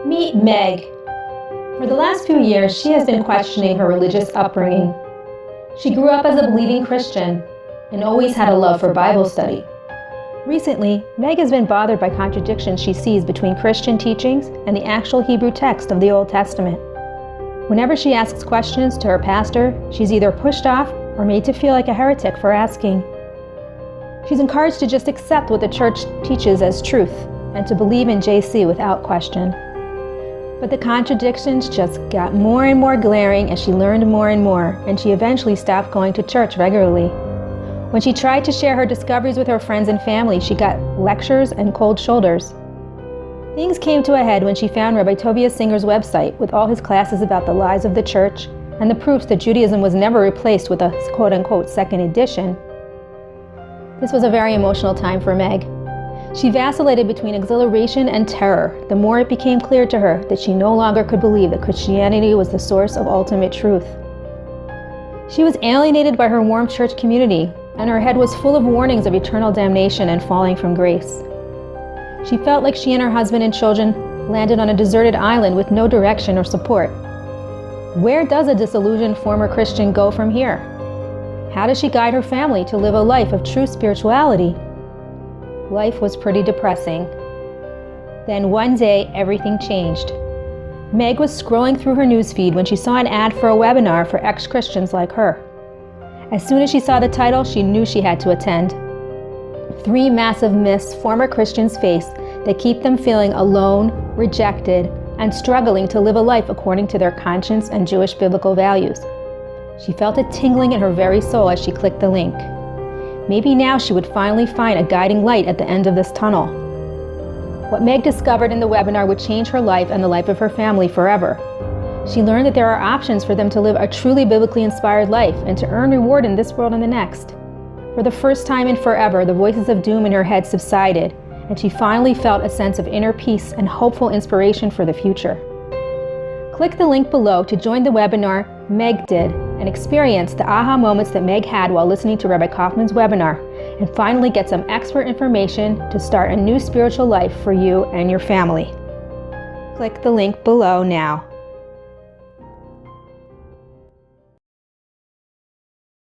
Meet Meg. For the last few years, she has been questioning her religious upbringing. She grew up as a believing Christian and always had a love for Bible study. Recently, Meg has been bothered by contradictions she sees between Christian teachings and the actual Hebrew text of the Old Testament. Whenever she asks questions to her pastor, she's either pushed off or made to feel like a heretic for asking. She's encouraged to just accept what the church teaches as truth and to believe in JC without question. But the contradictions just got more and more glaring as she learned more and more, and she eventually stopped going to church regularly. When she tried to share her discoveries with her friends and family, she got lectures and cold shoulders. Things came to a head when she found Rabbi Tovia Singer's website with all his classes about the lies of the church and the proofs that Judaism was never replaced with a quote-unquote second edition. This was a very emotional time for Meg. She vacillated between exhilaration and terror the more it became clear to her that she no longer could believe that Christianity was the source of ultimate truth. She was alienated by her warm church community, and her head was full of warnings of eternal damnation and falling from grace. She felt like she and her husband and children landed on a deserted island with no direction or support. Where does a disillusioned former Christian go from here? How does she guide her family to live a life of true spirituality? Life was pretty depressing. Then one day, everything changed. Meg was scrolling through her newsfeed when she saw an ad for a webinar for ex-Christians like her. As soon as she saw the title, she knew she had to attend. 3 massive myths former Christians face that keep them feeling alone, rejected, and struggling to live a life according to their conscience and Jewish biblical values. She felt a tingling in her very soul as she clicked the link. Maybe now she would finally find a guiding light at the end of this tunnel. What Meg discovered in the webinar would change her life and the life of her family forever. She learned that there are options for them to live a truly biblically inspired life and to earn reward in this world and the next. For the first time in forever, the voices of doom in her head subsided, and she finally felt a sense of inner peace and hopeful inspiration for the future. Click the link below to join the webinar Meg did and experience the aha moments that Meg had while listening to Rabbi Kaufman's webinar, and finally get some expert information to start a new spiritual life for you and your family. Click the link below now.